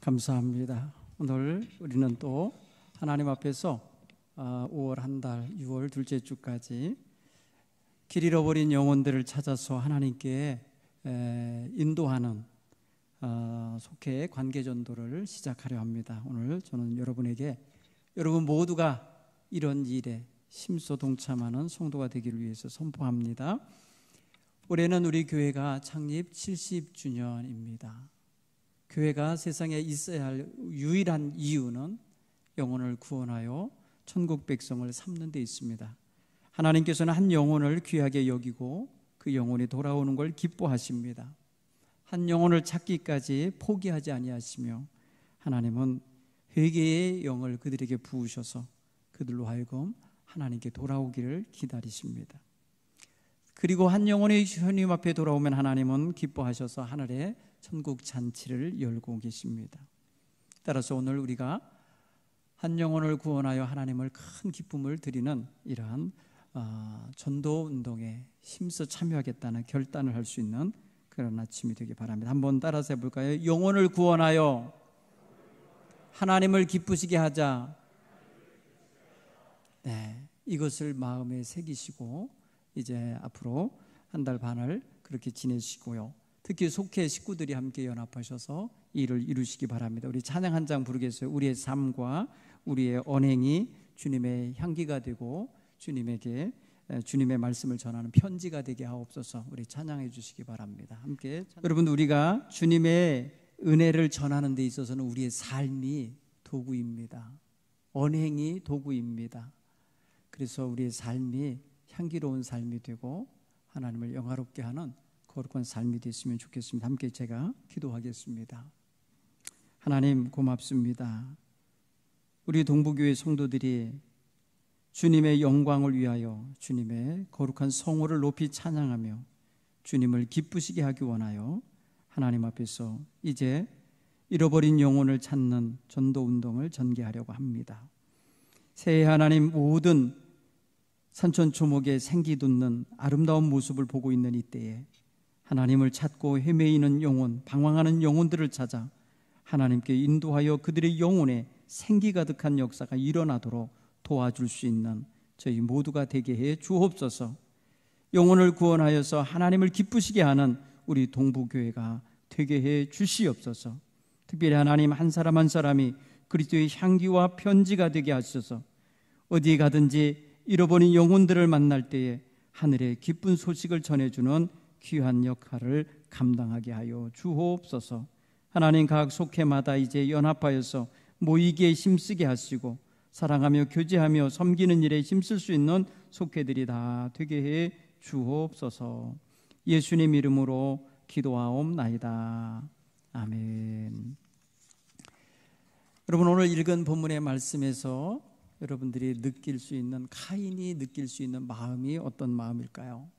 감사합니다. 오늘 우리는 또 하나님 앞에서 5월 한 달, 6월 둘째 주까지 길 잃어버린 영혼들을 찾아서 하나님께 인도하는 속회 관계전도를 시작하려 합니다. 오늘 저는 여러분에게 여러분 모두가 이런 일에 심소 동참하는 성도가 되기를 위해서 선포합니다. 올해는 우리 교회가 창립 70주년입니다. 교회가 세상에 있어야 할 유일한 이유는 영혼을 구원하여 천국 백성을 삼는 데 있습니다. 하나님께서는 한 영혼을 귀하게 여기고 그 영혼이 돌아오는 걸 기뻐하십니다. 한 영혼을 찾기까지 포기하지 아니하시며 하나님은 회개의 영을 그들에게 부으셔서 그들로 하여금 하나님께 돌아오기를 기다리십니다. 그리고 한 영혼이 주님 앞에 돌아오면 하나님은 기뻐하셔서 하늘에 천국 잔치를 열고 계십니다. 따라서 오늘 우리가 한 영혼을 구원하여 하나님을 큰 기쁨을 드리는 이러한 전도 운동에 힘써 참여하겠다는 결단을 할 수 있는 그런 아침이 되길 바랍니다. 한번 따라서 해볼까요? 영혼을 구원하여 하나님을 기쁘시게 하자. 네, 이것을 마음에 새기시고 이제 앞으로 한 달 반을 그렇게 지내시고요. 특히 속회 식구들이 함께 연합하셔서 일을 이루시기 바랍니다. 우리 찬양 한 장 부르겠어요. 우리의 삶과 우리의 언행이 주님의 향기가 되고 주님에게 주님의 말씀을 전하는 편지가 되게 하옵소서. 우리 찬양해 주시기 바랍니다. 함께 여러분, 우리가 주님의 은혜를 전하는 데 있어서는 우리의 삶이 도구입니다. 언행이 도구입니다. 그래서 우리의 삶이 향기로운 삶이 되고 하나님을 영화롭게 하는 거룩한 삶이 됐으면 좋겠습니다. 함께 제가 기도하겠습니다. 하나님 고맙습니다. 우리 동부교회 성도들이 주님의 영광을 위하여 주님의 거룩한 성호를 높이 찬양하며 주님을 기쁘시게 하기 원하여 하나님 앞에서 이제 잃어버린 영혼을 찾는 전도운동을 전개하려고 합니다. 새해 하나님, 모든 산천초목에 생기 돋는 아름다운 모습을 보고 있는 이때에 하나님을 찾고 헤매이는 영혼, 방황하는 영혼들을 찾아 하나님께 인도하여 그들의 영혼에 생기 가득한 역사가 일어나도록 도와줄 수 있는 저희 모두가 되게 해 주옵소서. 영혼을 구원하여서 하나님을 기쁘시게 하는 우리 동부교회가 되게 해 주시옵소서. 특별히 하나님, 한 사람 한 사람이 그리스도의 향기와 편지가 되게 하셔서 어디에 가든지 잃어버린 영혼들을 만날 때에 하늘의 기쁜 소식을 전해주는 귀한 역할을 감당하게 하여 주옵소서. 하나님, 각 속회마다 이제 연합하여서 모이기에 힘쓰게 하시고 사랑하며 교제하며 섬기는 일에 힘쓸 수 있는 속회들이 다 되게 해 주옵소서. 예수님 이름으로 기도하옵나이다. 아멘. 여러분, 오늘 읽은 본문의 말씀에서 여러분들이 느낄 수 있는, 카인이 느낄 수 있는 마음이 어떤 마음일까요?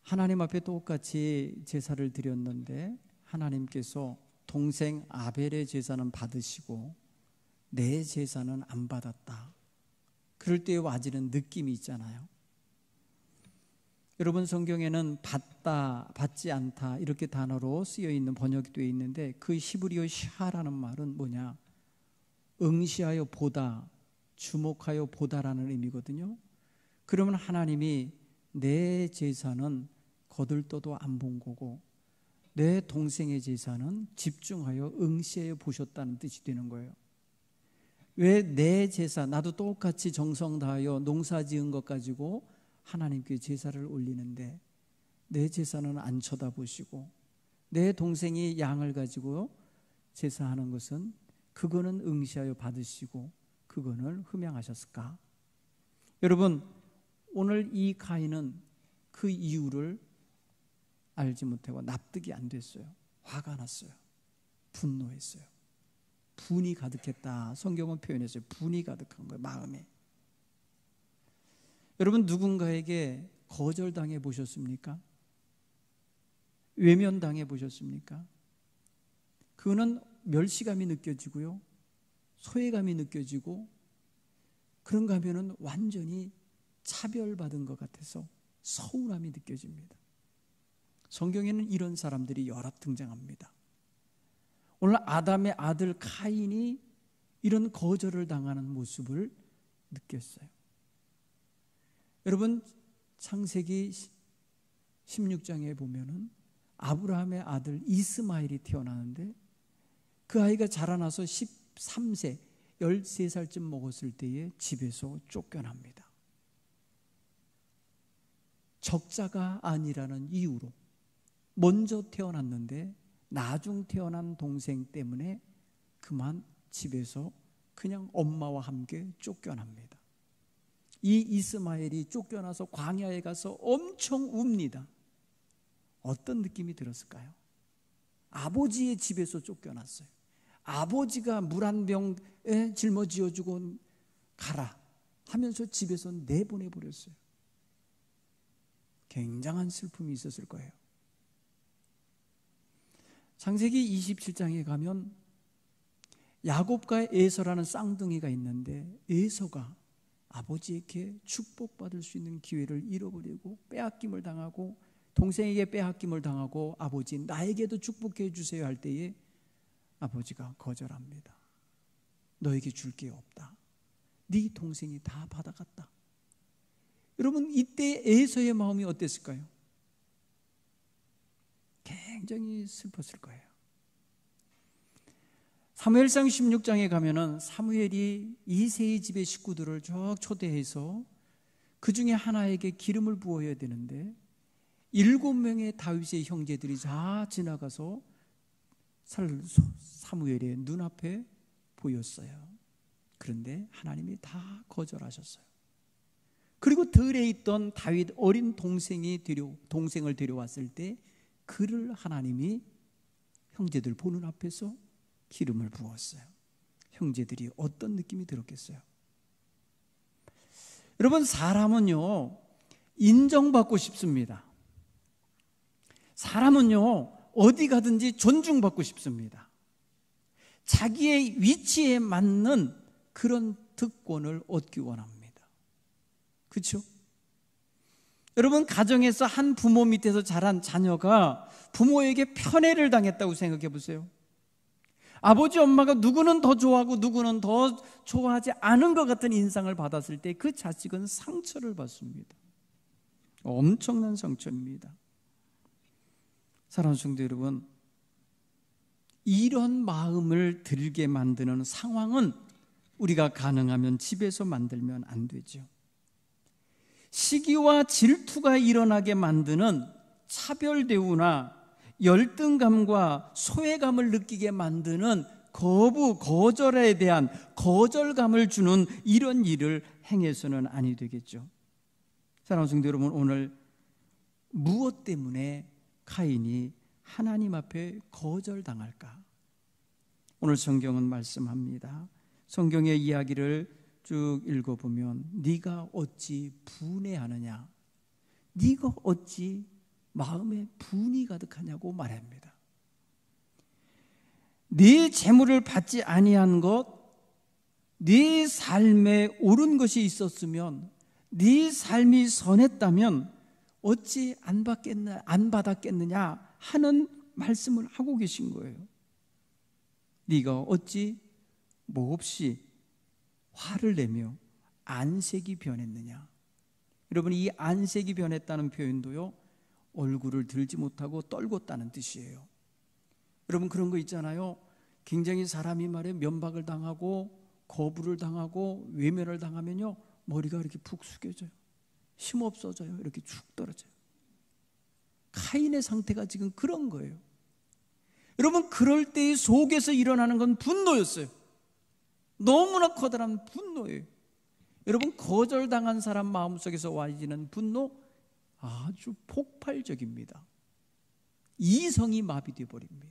하나님 앞에 똑같이 제사를 드렸는데 하나님께서 동생 아벨의 제사는 받으시고 내 제사는 안 받았다. 그럴 때에 와지는 느낌이 있잖아요. 여러분, 성경에는 받다, 받지 않다 이렇게 단어로 쓰여 있는, 번역이 되어 있는데 그 히브리어 샤라는 말은 뭐냐? 응시하여 보다, 주목하여 보다라는 의미거든요. 그러면 하나님이 내 제사는 거들떠도 안 본 거고 내 동생의 제사는 집중하여 응시하여 보셨다는 뜻이 되는 거예요. 왜 내 제사, 나도 똑같이 정성 다하여 농사 지은 것 가지고 하나님께 제사를 올리는데 내 제사는 안 쳐다보시고 내 동생이 양을 가지고 제사하는 것은 그거는 응시하여 받으시고 그거는 흠양하셨을까? 여러분, 오늘 이 가인은 그 이유를 알지 못하고 납득이 안 됐어요. 화가 났어요. 분노했어요. 분이 가득했다. 성경은 표현했어요. 분이 가득한 거예요, 마음에. 여러분, 누군가에게 거절당해 보셨습니까? 외면당해 보셨습니까? 그거는 멸시감이 느껴지고요, 소외감이 느껴지고, 그런가 하면은 완전히 차별받은 것 같아서 서운함이 느껴집니다. 성경에는 이런 사람들이 여럿 등장합니다. 오늘 아담의 아들 카인이 이런 거절을 당하는 모습을 느꼈어요. 여러분, 창세기 16장에 보면은 아브라함의 아들 이스마엘이 태어나는데 그 아이가 자라나서 13세, 13살쯤 먹었을 때에 집에서 쫓겨납니다. 적자가 아니라는 이유로 먼저 태어났는데 나중 태어난 동생 때문에 그만 집에서 그냥 엄마와 함께 쫓겨납니다. 이 이스마엘이 쫓겨나서 광야에 가서 엄청 웁니다. 어떤 느낌이 들었을까요? 아버지의 집에서 쫓겨났어요. 아버지가 물 한 병에 짊어지어주고 가라 하면서 집에서 내보내버렸어요. 굉장한 슬픔이 있었을 거예요. 창세기 27장에 가면 야곱과 에서라는 쌍둥이가 있는데 에서가 아버지에게 축복받을 수 있는 기회를 잃어버리고 빼앗김을 당하고 동생에게 빼앗김을 당하고 아버지 나에게도 축복해 주세요 할 때에 아버지가 거절합니다. 너에게 줄 게 없다. 네 동생이 다 받아갔다. 여러분 이때 에서의 마음이 어땠을까요? 굉장히 슬펐을 거예요. 사무엘상 16장에 가면은 사무엘이 이새의 집의 식구들을 쭉 초대해서 그 중에 하나에게 기름을 부어야 되는데 7명의 다윗의 형제들이 다 지나가서 사무엘의 눈앞에 보였어요. 그런데 하나님이 다 거절하셨어요. 그리고 들에 있던 다윗 어린 동생을 데려왔을 때 그를 하나님이 형제들 보는 앞에서 기름을 부었어요. 형제들이 어떤 느낌이 들었겠어요? 여러분 사람은요 인정받고 싶습니다. 사람은요 어디 가든지 존중받고 싶습니다. 자기의 위치에 맞는 그런 특권을 얻기 원합니다. 그렇죠? 여러분 가정에서 한 부모 밑에서 자란 자녀가 부모에게 편애를 당했다고 생각해 보세요. 아버지 엄마가 누구는 더 좋아하고 누구는 더 좋아하지 않은 것 같은 인상을 받았을 때 그 자식은 상처를 받습니다. 엄청난 상처입니다. 사랑하는 성도 여러분, 이런 마음을 들게 만드는 상황은 우리가 가능하면 집에서 만들면 안 되죠. 시기와 질투가 일어나게 만드는 차별 대우나 열등감과 소외감을 느끼게 만드는 거절에 대한 거절감을 주는 이런 일을 행해서는 아니 되겠죠. 사랑하는 성도 여러분, 오늘 무엇 때문에 카인이 하나님 앞에 거절당할까? 오늘 성경은 말씀합니다. 성경의 이야기를 쭉 읽어보면 네가 어찌 분해하느냐, 네가 어찌 마음에 분이 가득하냐고 말합니다. 네 재물을 받지 아니한 것, 네 삶에 옳은 것이 있었으면, 네 삶이 선했다면 어찌 안 받았겠느냐 하는 말씀을 하고 계신 거예요. 네가 어찌 몹시 화를 내며 안색이 변했느냐. 여러분 이 안색이 변했다는 표현도요 얼굴을 들지 못하고 떨궜다는 뜻이에요. 여러분 그런 거 있잖아요. 굉장히 사람이 말에 면박을 당하고 거부를 당하고 외면을 당하면요 머리가 이렇게 푹 숙여져요. 힘없어져요. 이렇게 축 떨어져요. 카인의 상태가 지금 그런 거예요. 여러분 그럴 때의 속에서 일어나는 건 분노였어요. 너무나 커다란 분노예요. 여러분 거절당한 사람 마음속에서 와지는 분노 아주 폭발적입니다. 이성이 마비되어 버립니다.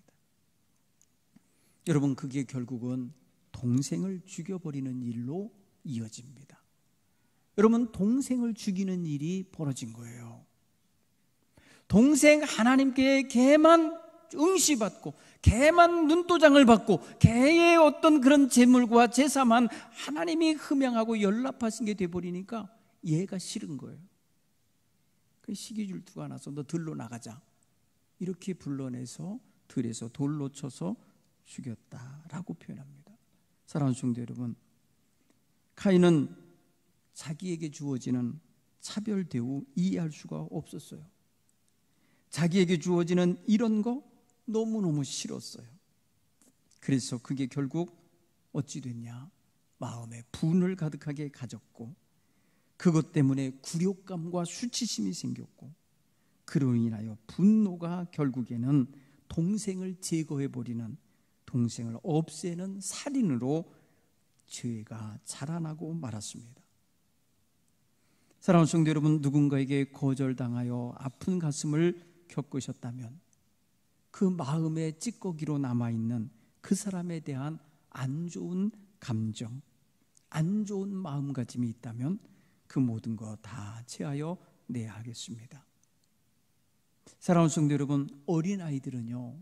여러분 그게 결국은 동생을 죽여버리는 일로 이어집니다. 여러분 동생을 죽이는 일이 벌어진 거예요. 동생 하나님께 걔만 응시받고 걔만 눈도장을 받고 걔의 어떤 그런 재물과 제사만 하나님이 흠양하고 연락하신 게 돼버리니까 얘가 싫은 거예요. 그 시기질투가 나서 너 들로 나가자 이렇게 불러내서 들에서 돌로 쳐서 죽였다라고 표현합니다. 사랑하는 성도 여러분, 가인은 자기에게 주어지는 차별 대우 이해할 수가 없었어요. 자기에게 주어지는 이런 거 너무너무 싫었어요. 그래서 그게 결국 어찌 됐냐? 마음에 분을 가득하게 가졌고, 그것 때문에 굴욕감과 수치심이 생겼고, 그로 인하여 분노가 결국에는 동생을 제거해버리는, 동생을 없애는 살인으로 죄가 자라나고 말았습니다. 사랑하는 성도 여러분, 누군가에게 거절당하여 아픈 가슴을 겪으셨다면 그 마음의 찌꺼기로 남아있는 그 사람에 대한 안 좋은 감정, 안 좋은 마음가짐이 있다면 그 모든 거 다 제하여 내야 하겠습니다. 사랑하는 성도 여러분, 어린아이들은요,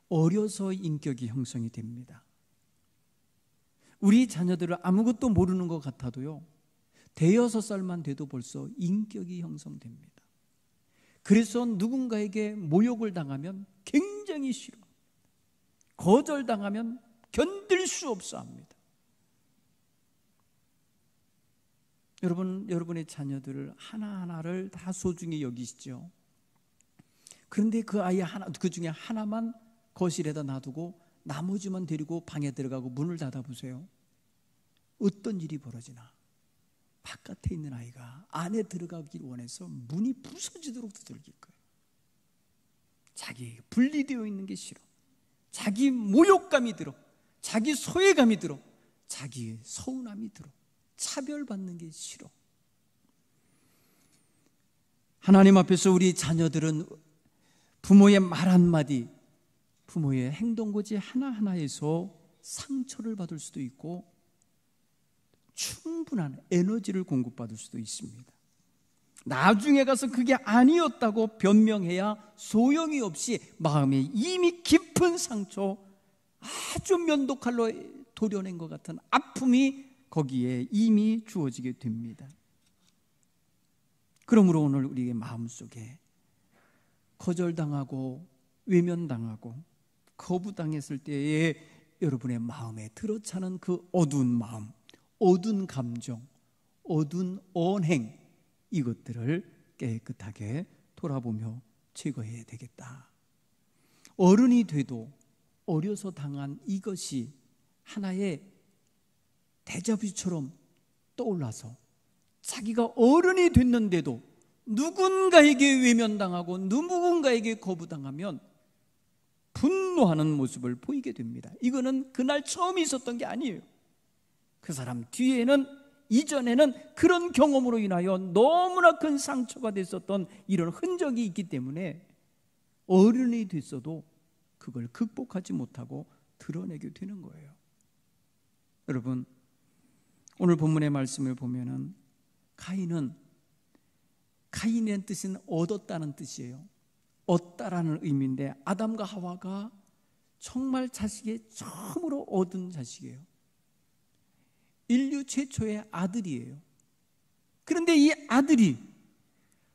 어려서 인격이 형성이 됩니다. 우리 자녀들을 아무것도 모르는 것 같아도요, 대여섯 살만 돼도 벌써 인격이 형성됩니다. 그래서 누군가에게 모욕을 당하면 굉장히 싫어, 거절당하면 견딜 수 없어 합니다. 여러분의 자녀들을 하나하나를 다 소중히 여기시죠. 그런데 그 아이 그 중에 하나만 거실에다 놔두고 나머지만 데리고 방에 들어가고 문을 닫아보세요. 어떤 일이 벌어지나? 바깥에 있는 아이가 안에 들어가길 원해서 문이 부서지도록 두들길 거예요. 자기 분리되어 있는 게 싫어, 자기 모욕감이 들어, 자기 소외감이 들어, 자기 서운함이 들어, 차별받는 게 싫어. 하나님 앞에서 우리 자녀들은 부모의 말 한마디, 부모의 행동고지 하나하나에서 상처를 받을 수도 있고 충분한 에너지를 공급받을 수도 있습니다. 나중에 가서 그게 아니었다고 변명해야 소용이 없이 마음에 이미 깊은 상처, 아주 면도칼로 도려낸 것 같은 아픔이 거기에 이미 주어지게 됩니다. 그러므로 오늘 우리의 마음속에 거절당하고 외면당하고 거부당했을 때에 여러분의 마음에 들어차는 그 어두운 마음, 어두운 감정, 어두운 언행, 이것들을 깨끗하게 돌아보며 제거해야 되겠다. 어른이 돼도 어려서 당한 이것이 하나의 데자뷰처럼 떠올라서 자기가 어른이 됐는데도 누군가에게 외면당하고 누군가에게 거부당하면 분노하는 모습을 보이게 됩니다. 이거는 그날 처음 있었던 게 아니에요. 그 사람 뒤에는, 이전에는 그런 경험으로 인하여 너무나 큰 상처가 됐었던 이런 흔적이 있기 때문에 어른이 됐어도 그걸 극복하지 못하고 드러내게 되는 거예요. 여러분, 오늘 본문의 말씀을 보면은 가인의 뜻은 얻었다는 뜻이에요. 얻다라는 의미인데 아담과 하와가 정말 자식의 처음으로 얻은 자식이에요. 인류 최초의 아들이에요. 그런데 이 아들이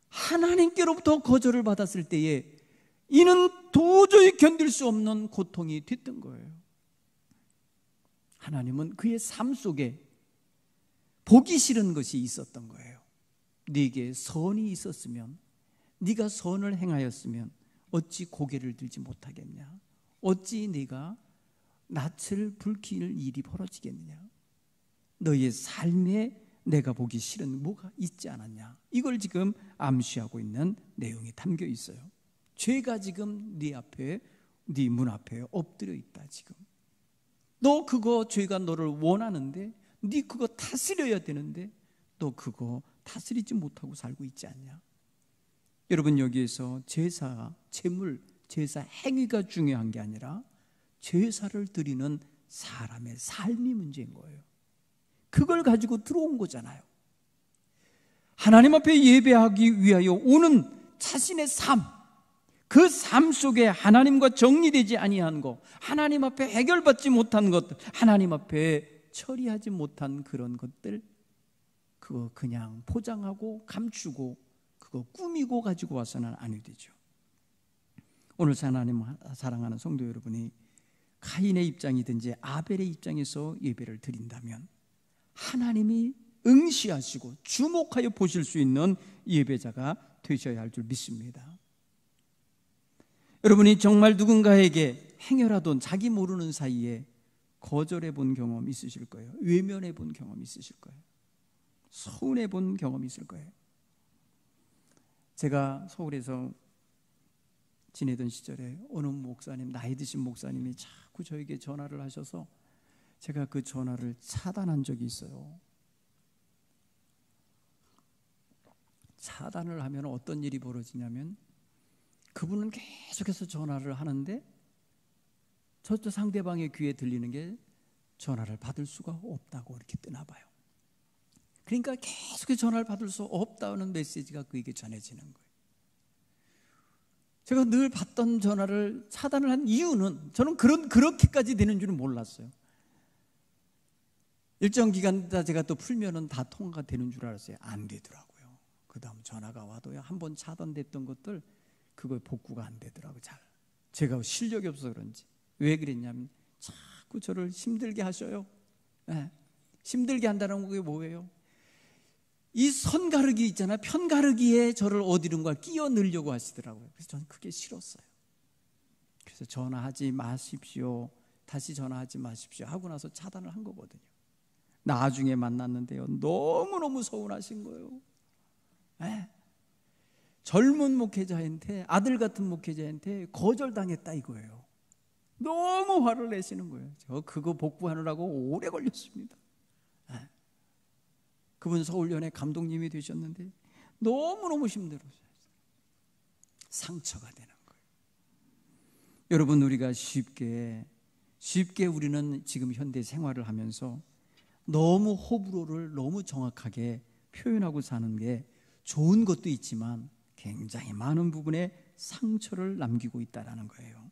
하나님께로부터 거절을 받았을 때에 이는 도저히 견딜 수 없는 고통이 됐던 거예요. 하나님은 그의 삶 속에 보기 싫은 것이 있었던 거예요. 네게 선이 있었으면, 네가 선을 행하였으면 어찌 고개를 들지 못하겠냐? 어찌 네가 낯을 붉힐 일이 벌어지겠느냐? 너의 삶에 내가 보기 싫은 뭐가 있지 않았냐? 이걸 지금 암시하고 있는 내용이 담겨 있어요. 죄가 지금 네 앞에, 네 문 앞에 엎드려 있다. 지금 너 그거, 죄가 너를 원하는데 네 그거 다스려야 되는데 너 그거 다스리지 못하고 살고 있지 않냐? 여러분, 여기에서 제사, 제물, 제사 행위가 중요한 게 아니라 제사를 드리는 사람의 삶이 문제인 거예요. 그걸 가지고 들어온 거잖아요. 하나님 앞에 예배하기 위하여 오는 자신의 삶, 그 삶 속에 하나님과 정리되지 아니한 것, 하나님 앞에 해결받지 못한 것들, 하나님 앞에 처리하지 못한 그런 것들, 그거 그냥 포장하고 감추고 그거 꾸미고 가지고 와서는 아니 되죠. 오늘 하나님 사랑하는 성도 여러분이 가인의 입장이든지 아벨의 입장에서 예배를 드린다면 하나님이 응시하시고 주목하여 보실 수 있는 예배자가 되셔야 할 줄 믿습니다. 여러분이 정말 누군가에게 행여라도 자기 모르는 사이에 거절해 본 경험 있으실 거예요. 외면해 본 경험 있으실 거예요. 서운해 본 경험이 있을 거예요. 제가 서울에서 지내던 시절에 어느 목사님, 나이 드신 목사님이 자꾸 저에게 전화를 하셔서 제가 그 전화를 차단한 적이 있어요. 차단을 하면 어떤 일이 벌어지냐면 그분은 계속해서 전화를 하는데 저쪽 상대방의 귀에 들리는 게 전화를 받을 수가 없다고 이렇게 뜨나 봐요. 그러니까 계속해서 전화를 받을 수 없다는 메시지가 그에게 전해지는 거예요. 제가 늘 받던 전화를 차단을 한 이유는 저는 그렇게까지 되는 줄은 몰랐어요. 일정 기간 제가 또 풀면은 다 통화가 되는 줄 알았어요. 안 되더라고요. 그 다음 전화가 와도요, 한번 차단됐던 것들 그거 복구가 안 되더라고요. 잘. 제가 실력이 없어서 그런지. 왜 그랬냐면 자꾸 저를 힘들게 하셔요. 네. 힘들게 한다는 게 뭐예요? 이 선 가르기 있잖아요. 편 가르기에 저를 어디론가 끼워 넣으려고 하시더라고요. 그래서 저는 그게 싫었어요. 그래서 전화하지 마십시오. 다시 전화하지 마십시오 하고 나서 차단을 한 거거든요. 나중에 만났는데요, 너무너무 서운하신 거예요. 네. 젊은 목회자한테, 아들 같은 목회자한테 거절당했다 이거예요. 너무 화를 내시는 거예요. 저 그거 복구하느라고 오래 걸렸습니다. 네. 그분 서울연회 감독님이 되셨는데 너무너무 힘들었어요. 상처가 되는 거예요. 여러분, 우리가 쉽게 우리는 지금 현대 생활을 하면서 너무 호불호를 너무 정확하게 표현하고 사는 게 좋은 것도 있지만 굉장히 많은 부분에 상처를 남기고 있다는 거예요.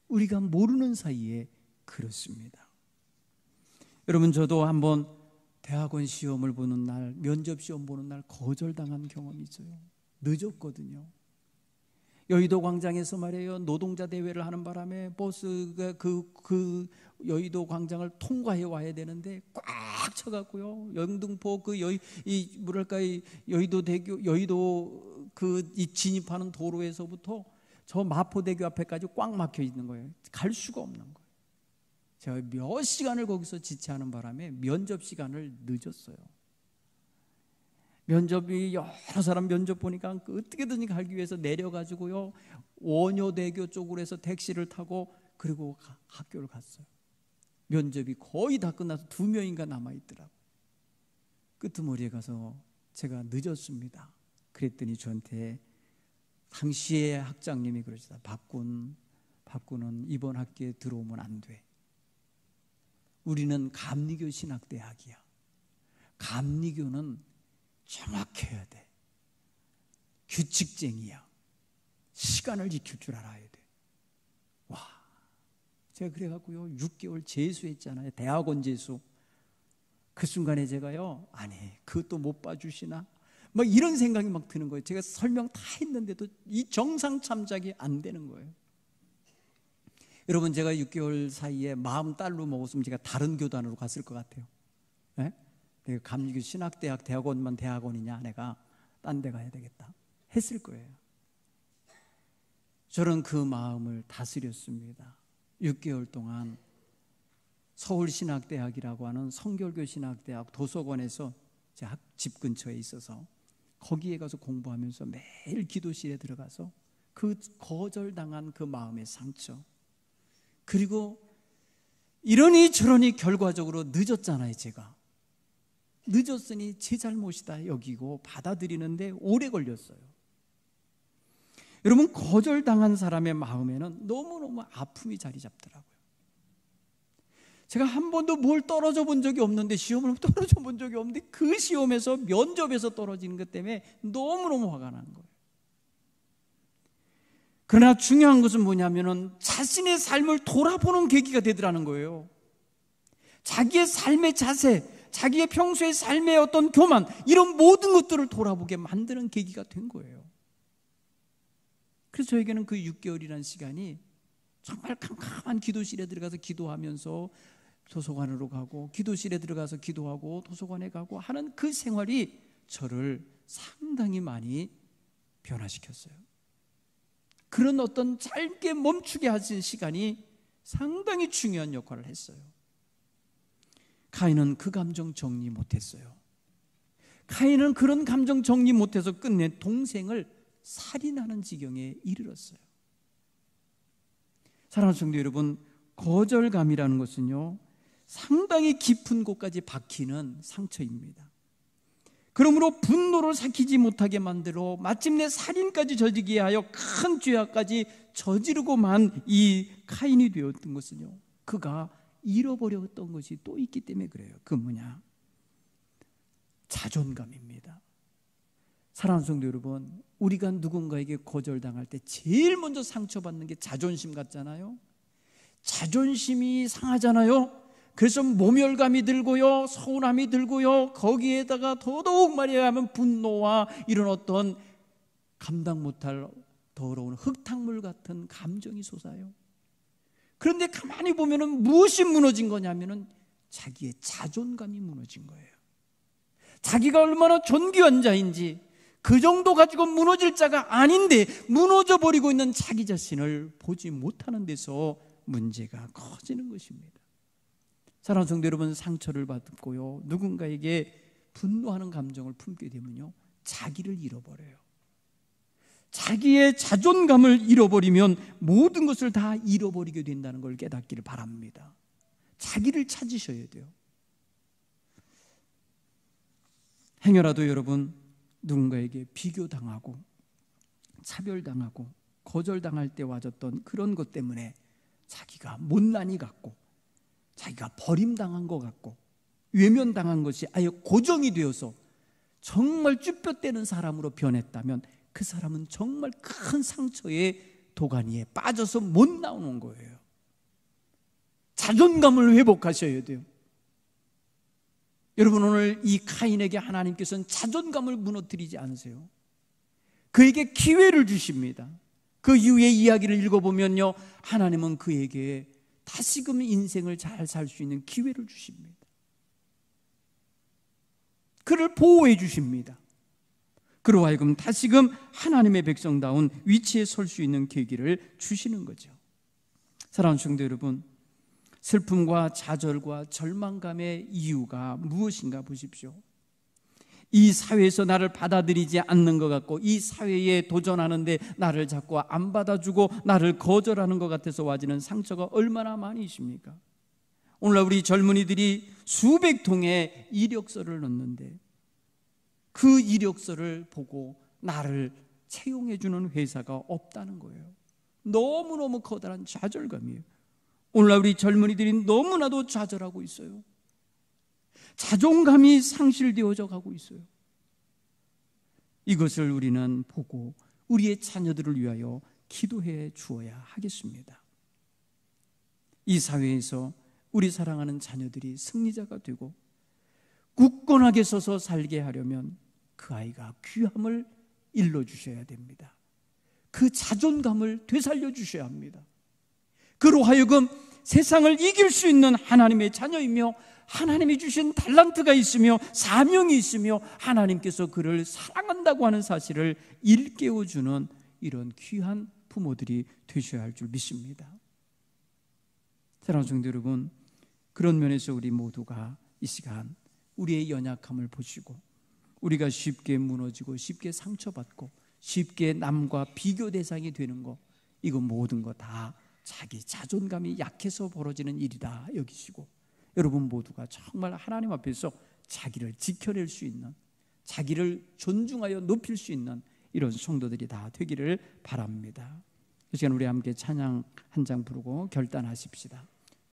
우리가 모르는 사이에 그렇습니다. 여러분, 저도 한번 대학원 시험을 보는 날, 면접 시험 보는 날 거절당한 경험이 있어요. 늦었거든요. 여의도 광장에서 말이에요, 노동자 대회를 하는 바람에 버스가 그 여의도 광장을 통과해 와야 되는데 꽉 차갖고요, 영등포 여의도 대교, 여의도 이 진입하는 도로에서부터 저 마포대교 앞에까지 꽉 막혀 있는 거예요. 갈 수가 없는 거예요. 제가 몇 시간을 거기서 지체하는 바람에 면접 시간을 늦었어요. 면접이 여러 사람 면접 보니까 어떻게든지 가기 위해서 내려가지고요, 원효대교 쪽으로 해서 택시를 타고 그리고 학교를 갔어요. 면접이 거의 다 끝나서 2명인가 남아있더라고요. 끄트머리에 가서 제가 늦었습니다. 그랬더니 저한테 당시에 학장님이 그러시다. 박군은 이번 학기에 들어오면 안 돼. 우리는 감리교 신학대학이야. 감리교는 정확해야 돼. 규칙쟁이야. 시간을 지킬 줄 알아야 돼. 와, 제가 그래갖고요 6개월 재수했잖아요. 대학원 재수. 그 순간에 제가요, 아니 그것도 못 봐주시나? 막 이런 생각이 막 드는 거예요. 제가 설명 다 했는데도 이 정상 참작이 안 되는 거예요. 여러분, 제가 6개월 사이에 마음 딸로 먹었으면 제가 다른 교단으로 갔을 것 같아요. 네? 내가 감리교 신학대학 대학원만 대학원이냐, 내가 딴 데 가야 되겠다 했을 거예요. 저는 그 마음을 다스렸습니다. 6개월 동안 서울신학대학이라고 하는 성결교 신학대학 도서관에서 제 집 근처에 있어서 거기에 가서 공부하면서 매일 기도실에 들어가서 그 거절당한 그 마음의 상처, 그리고 이러니 저러니 결과적으로 늦었잖아요. 제가 늦었으니 제 잘못이다 여기고 받아들이는데 오래 걸렸어요. 여러분, 거절당한 사람의 마음에는 너무너무 아픔이 자리 잡더라고요. 제가 한 번도 뭘 떨어져 본 적이 없는데, 시험을 떨어져 본 적이 없는데 그 시험에서 면접에서 떨어지는 것 때문에 너무너무 화가 난 거예요. 그러나 중요한 것은 뭐냐면은 자신의 삶을 돌아보는 계기가 되더라는 거예요. 자기의 삶의 자세, 자기의 평소의 삶의 어떤 교만, 이런 모든 것들을 돌아보게 만드는 계기가 된 거예요. 그래서 저에게는 그 6개월이라는 시간이 정말 캄캄한 기도실에 들어가서 기도하면서 도서관으로 가고, 기도실에 들어가서 기도하고 도서관에 가고 하는 그 생활이 저를 상당히 많이 변화시켰어요. 그런 어떤 짧게 멈추게 하신 시간이 상당히 중요한 역할을 했어요. 가인은 그 감정 정리 못했어요. 가인은 그런 감정 정리 못해서 끝내 동생을 살인하는 지경에 이르렀어요. 사랑하는 성도 여러분, 거절감이라는 것은요, 상당히 깊은 곳까지 박히는 상처입니다. 그러므로 분노를 삭히지 못하게 만들어 마침내 살인까지 저지게 하여 큰 죄악까지 저지르고 만 이 카인이 되었던 것은요, 그가 잃어버렸던 것이 또 있기 때문에 그래요. 그 뭐냐? 자존감입니다. 사랑하는 성도 여러분, 우리가 누군가에게 거절당할 때 제일 먼저 상처받는 게 자존심 같잖아요. 자존심이 상하잖아요. 그래서 모멸감이 들고요, 서운함이 들고요, 거기에다가 더더욱 말하면 분노와 이런 어떤 감당 못할 더러운 흙탕물 같은 감정이 솟아요. 그런데 가만히 보면은 무엇이 무너진 거냐면은 자기의 자존감이 무너진 거예요. 자기가 얼마나 존귀한 자인지, 그 정도 가지고 무너질 자가 아닌데 무너져 버리고 있는 자기 자신을 보지 못하는 데서 문제가 커지는 것입니다. 사랑하는 성도 여러분, 상처를 받고요, 누군가에게 분노하는 감정을 품게 되면요, 자기를 잃어버려요. 자기의 자존감을 잃어버리면 모든 것을 다 잃어버리게 된다는 걸 깨닫기를 바랍니다. 자기를 찾으셔야 돼요. 행여라도 여러분, 누군가에게 비교당하고 차별당하고 거절당할 때 와졌던 그런 것 때문에 자기가 못난이 같고, 자기가 버림당한 것 같고, 외면당한 것이 아예 고정이 되어서 정말 쭈뼛대는 사람으로 변했다면 그 사람은 정말 큰 상처의 도가니에 빠져서 못 나오는 거예요. 자존감을 회복하셔야 돼요. 여러분, 오늘 이 카인에게 하나님께서는 자존감을 무너뜨리지 않으세요. 그에게 기회를 주십니다. 그 이후의 이야기를 읽어보면요, 하나님은 그에게 다시금 인생을 잘 살 수 있는 기회를 주십니다. 그를 보호해 주십니다. 그로 하여금 다시금 하나님의 백성다운 위치에 설 수 있는 계기를 주시는 거죠. 사랑하는 성도 여러분, 슬픔과 좌절과 절망감의 이유가 무엇인가 보십시오. 이 사회에서 나를 받아들이지 않는 것 같고, 이 사회에 도전하는데 나를 자꾸 안 받아주고 나를 거절하는 것 같아서 와지는 상처가 얼마나 많이 있습니까? 오늘날 우리 젊은이들이 수백 통의 이력서를 넣는데 그 이력서를 보고 나를 채용해주는 회사가 없다는 거예요. 너무너무 커다란 좌절감이에요. 오늘날 우리 젊은이들이 너무나도 좌절하고 있어요. 자존감이 상실되어져 가고 있어요. 이것을 우리는 보고 우리의 자녀들을 위하여 기도해 주어야 하겠습니다. 이 사회에서 우리 사랑하는 자녀들이 승리자가 되고 굳건하게 서서 살게 하려면 그 아이가 귀함을 일러주셔야 됩니다. 그 자존감을 되살려 주셔야 합니다. 그로 하여금 세상을 이길 수 있는 하나님의 자녀이며, 하나님이 주신 달란트가 있으며 사명이 있으며 하나님께서 그를 사랑한다고 하는 사실을 일깨워주는 이런 귀한 부모들이 되셔야 할 줄 믿습니다. 사랑하는 성도 여러분, 그런 면에서 우리 모두가 이 시간 우리의 연약함을 보시고, 우리가 쉽게 무너지고 쉽게 상처받고 쉽게 남과 비교 대상이 되는 것, 이거 모든 거 다 자기 자존감이 약해서 벌어지는 일이다 여기시고, 여러분 모두가 정말 하나님 앞에서 자기를 지켜낼 수 있는, 자기를 존중하여 높일 수 있는 이런 성도들이 다 되기를 바랍니다. 이 시간 우리 함께 찬양 한 장 부르고 결단하십시다.